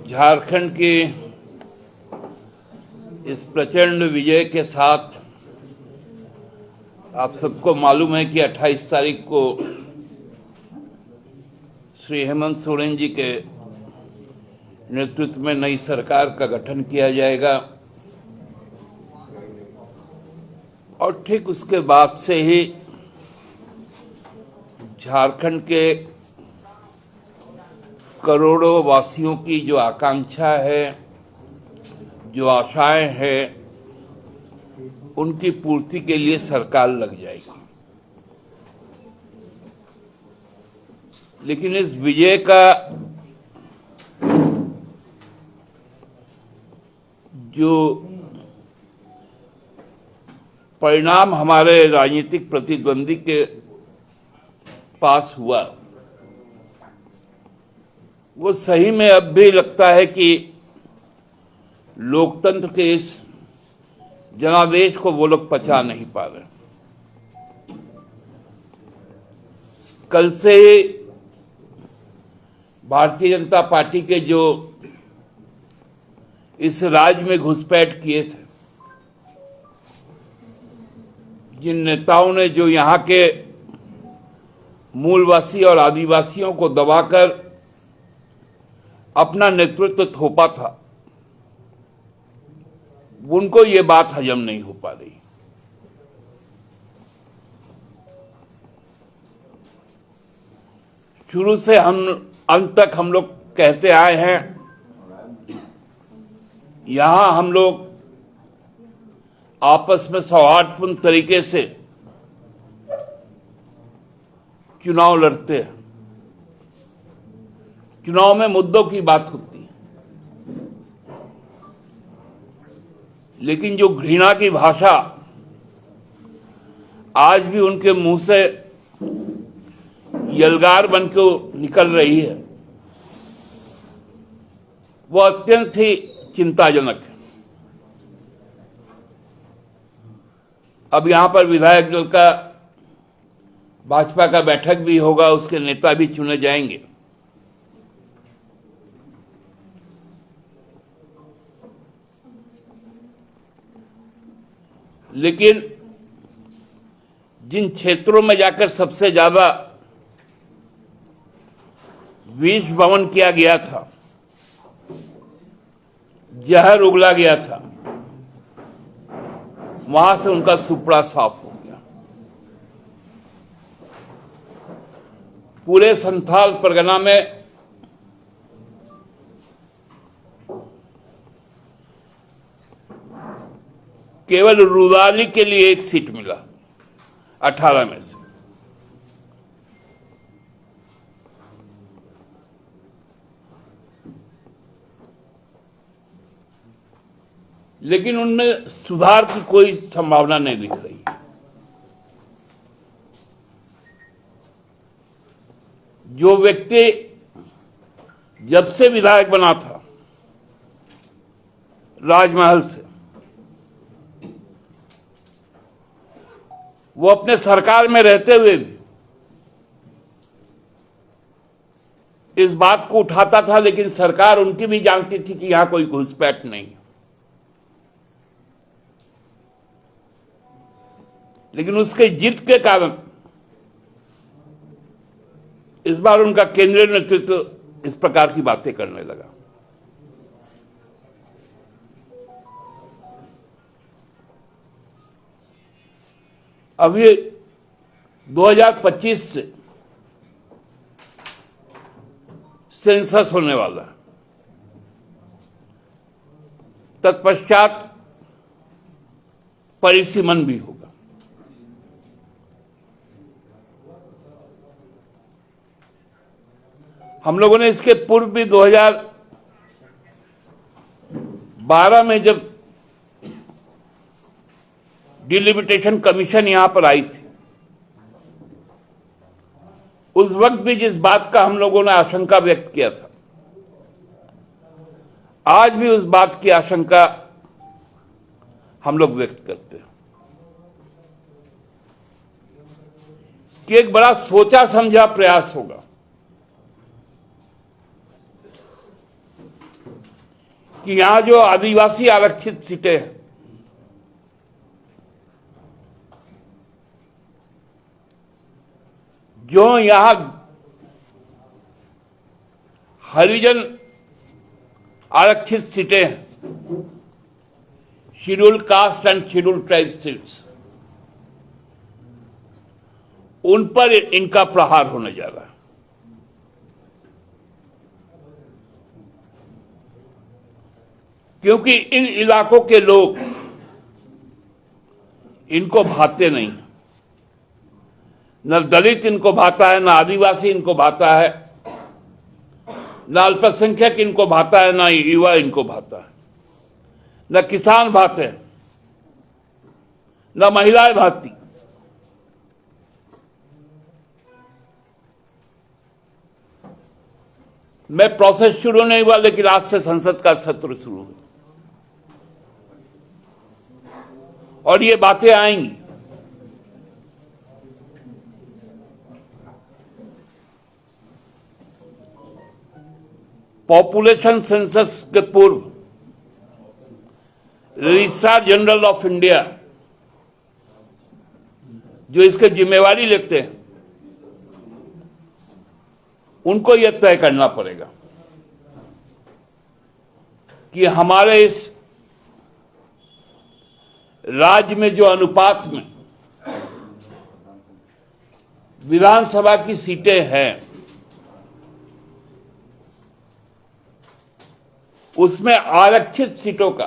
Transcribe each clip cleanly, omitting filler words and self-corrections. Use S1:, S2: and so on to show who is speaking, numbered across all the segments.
S1: झारखंड के इस प्रचंड विजय के साथ आप सबको मालूम है कि 28 तारीख को श्री हेमंत सोरेन जी के नेतृत्व में नई सरकार का गठन किया जाएगा और ठीक उसके बाद से ही झारखंड के करोड़ों वासियों की जो आकांक्षा है, जो आशाएं हैं, उनकी पूर्ति के लिए सरकार लग जाएगी। लेकिन इस विजय का जो परिणाम हमारे राजनीतिक प्रतिद्वंदी के पास हुआ, वो सही में अब भी लगता है कि लोकतंत्र के इस जनादेश को वो लोग पचा नहीं पा रहे। कल से भारतीय जनता पार्टी के जो इस राज्य में घुसपैठ किए थे, जिन नेताओं ने जो यहाँ के मूलवासी और आदिवासियों को दबाकर अपना नेतृत्व थोपा था, उनको ये बात हजम नहीं हो पा रही। शुरू से हम अंत तक हम लोग कहते आए हैं, यहां हम लोग आपस में सौहार्दपूर्ण तरीके से चुनाव लड़ते हैं। चुनाव में मुद्दों की बात होती है, लेकिन जो घृणा की भाषा आज भी उनके मुंह से यलगार बन के निकल रही है, वो अत्यंत ही चिंताजनक है। अब यहां पर विधायक दल का भाजपा का बैठक भी होगा, उसके नेता भी चुने जाएंगे। लेकिन जिन क्षेत्रों में जाकर सबसे ज्यादा विष वमन किया गया था, जहर उगला गया था, वहां से उनका सुपड़ा साफ हो गया। पूरे संथाल परगना में केवल रुदाली के लिए एक सीट मिला 18 में से। लेकिन उनमें सुधार की कोई संभावना नहीं दिख रही। जो व्यक्ति जब से विधायक बना था राजमहल से, वो अपने सरकार में रहते हुए भी इस बात को उठाता था, लेकिन सरकार उनकी भी जानती थी कि यहां कोई घुसपैठ नहीं है। लेकिन उसके जिद के कारण इस बार उनका केंद्रीय नेतृत्व इस प्रकार की बातें करने लगा। अब ये 2025 से सेंसस होने वाला है। तत्पश्चात परिसीमन भी होगा। हम लोगों ने इसके पूर्व भी 2012 में जब डिलिमिटेशन कमीशन यहां पर आई थी, उस वक्त भी जिस बात का हम लोगों ने आशंका व्यक्त किया था, आज भी उस बात की आशंका हम लोग व्यक्त करते हैं कि एक बड़ा सोचा समझा प्रयास होगा कि यहां जो आदिवासी आरक्षित सीटें हैं, जो यहां हरिजन आरक्षित सीटें हैं, scheduled caste and scheduled tribe seats, उन पर इनका प्रहार होने जा रहा है। क्योंकि इन इलाकों के लोग इनको भाते नहीं, न दलित इनको भाता है, न आदिवासी इनको भाता है, न अल्पसंख्यक इनको भाता है, न युवा इनको भाता है, न किसान भाते हैं, न महिलाएं भाती। मैं प्रोसेस शुरू नहीं हुआ, लेकिन आज से संसद का सत्र शुरू हुआ और ये बातें आएंगी। पॉपुलेशन सेंसस के पूर्व रजिस्ट्रार जनरल ऑफ इंडिया, जो इसकी जिम्मेवारी लेते हैं, उनको यह तय करना पड़ेगा कि हमारे इस राज्य में जो अनुपात में विधानसभा की सीटें हैं, उसमें आरक्षित सीटों का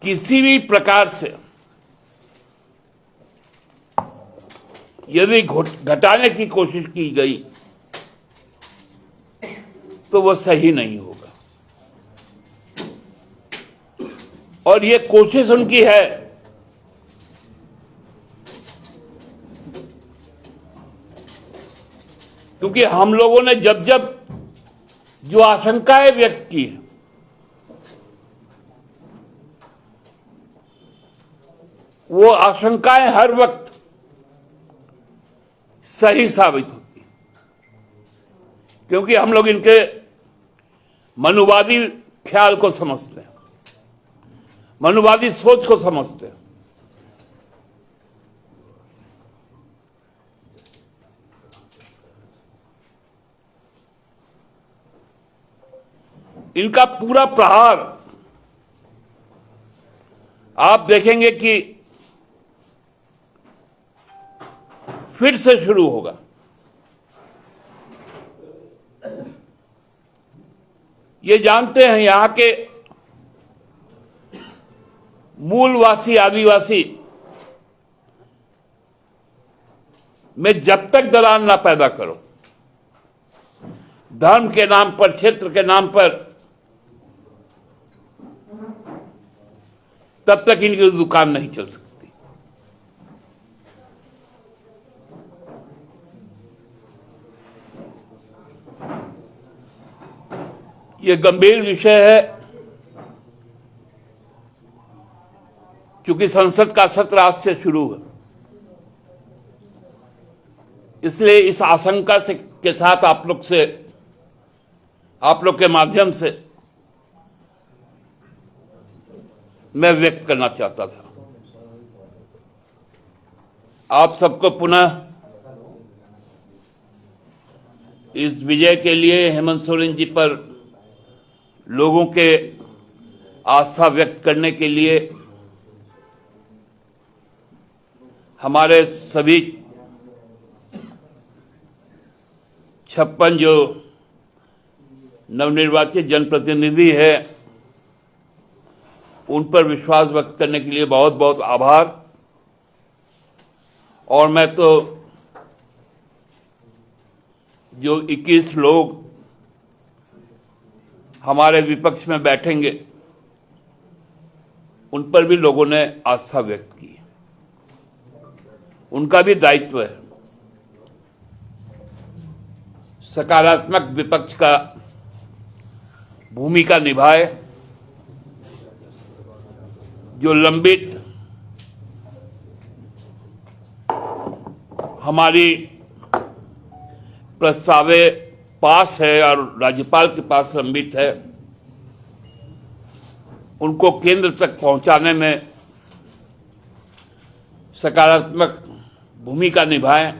S1: किसी भी प्रकार से यदि घटाने की कोशिश की गई तो वह सही नहीं होगा। और ये कोशिश उनकी है क्योंकि हम लोगों ने जब जब जो आशंकाएं व्यक्त की है, वो आशंकाएं हर वक्त सही साबित होती है, क्योंकि हम लोग इनके मनुवादी ख्याल को समझते हैं, मनुवादी सोच को समझते हैं। इनका पूरा प्रहार आप देखेंगे कि फिर से शुरू होगा। ये जानते हैं यहां के मूलवासी आदिवासी में जब तक दरार ना पैदा करो, धर्म के नाम पर, क्षेत्र के नाम पर, तब तक इनकी दुकान नहीं चल सकती। ये गंभीर विषय है, क्योंकि संसद का सत्र आज से शुरू है। इसलिए इस आशंका से के साथ आप लोग के माध्यम से मैं व्यक्त करना चाहता था। आप सबको पुनः इस विजय के लिए, हेमंत सोरेन जी पर लोगों के आस्था व्यक्त करने के लिए, हमारे सभी 56 जो नवनिर्वाचित जनप्रतिनिधि है, उन पर विश्वास व्यक्त करने के लिए बहुत बहुत आभार। और मैं तो जो 21 लोग हमारे विपक्ष में बैठेंगे, उन पर भी लोगों ने आस्था व्यक्त की, उनका भी दायित्व है सकारात्मक विपक्ष का भूमिका निभाए। जो लंबित हमारी प्रस्तावित पास है और राज्यपाल के पास लंबित है, उनको केंद्र तक पहुंचाने में सकारात्मक भूमिका निभाएं।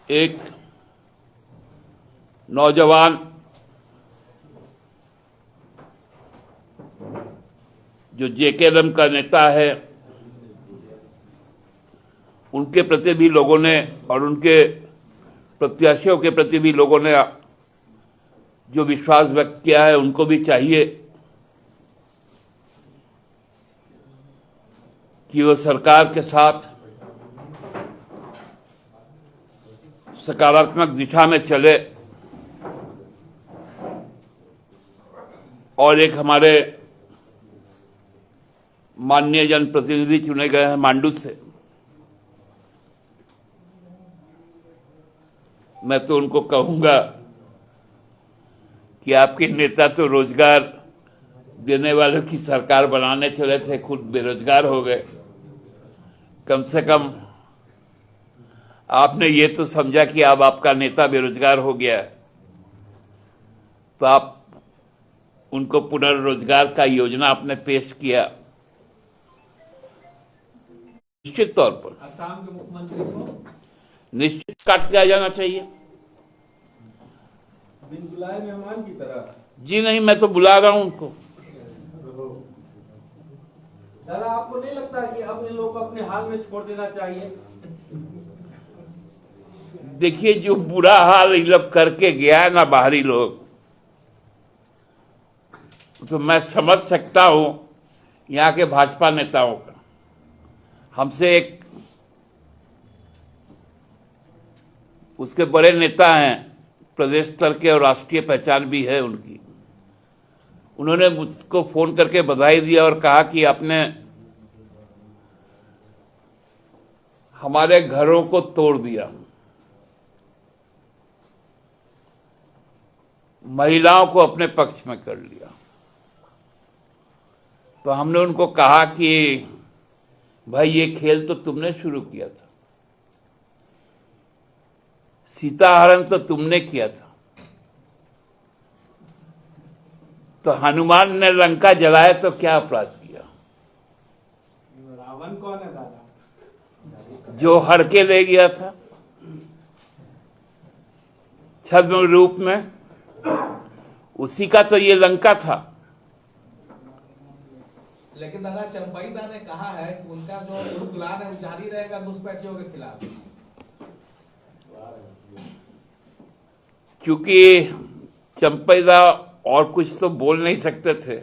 S1: एक नौजवान जो जेकेएलएम का नेता है, उनके प्रति भी लोगों ने और उनके प्रत्याशियों के प्रति भी लोगों ने जो विश्वास व्यक्त किया है, उनको भी चाहिए कि वो सरकार के साथ सकारात्मक दिशा में चले और एक हमारे माननीय जनप्रतिनिधि चुने गए हैं मांडू से, मैं तो उनको कहूंगा कि आपके नेता तो रोजगार देने वालों की सरकार बनाने चले थे, खुद बेरोजगार हो गए। कम से कम आपने ये तो समझा कि अब आपका नेता बेरोजगार हो गया है, तो आप उनको पुनर्रोजगार का योजना आपने पेश किया। निश्चित तौर पर
S2: असम के मुख्यमंत्री को
S1: निश्चित काट दिया जाना चाहिए।
S2: बिन बुलाए मेहमान की तरह।
S1: जी नहीं, मैं तो बुला रहा हूं उनको।
S2: दादा, आपको नहीं लगता कि अब इन लोगों को अपने हाल में छोड़ देना चाहिए?
S1: देखिए, जो बुरा हाल इन लोग करके गया है ना बाहरी लोग, तो मैं समझ सकता हूं यहाँ के भाजपा नेताओं का। हमसे एक उसके बड़े नेता हैं, प्रदेश स्तर के और राष्ट्रीय पहचान भी है उनकी, उन्होंने मुझको फोन करके बधाई दिया और कहा कि आपने हमारे घरों को तोड़ दिया, महिलाओं को अपने पक्ष में कर लिया। तो हमने उनको कहा कि भाई, ये खेल तो तुमने शुरू किया था, सीताहरण तो तुमने किया था, तो हनुमान ने लंका जलाया तो क्या अपराध किया?
S2: रावण कौन है दादा?
S1: जो हर के ले गया था छद्म रूप में, उसी का तो ये लंका था।
S3: लेकिन दादा, चंपईदा ने कहा है कि उनका जो रुकलान है वो जारी रहेगा घुसपैठियों के खिलाफ,
S1: क्योंकि चंपईदा और कुछ तो बोल नहीं सकते थे,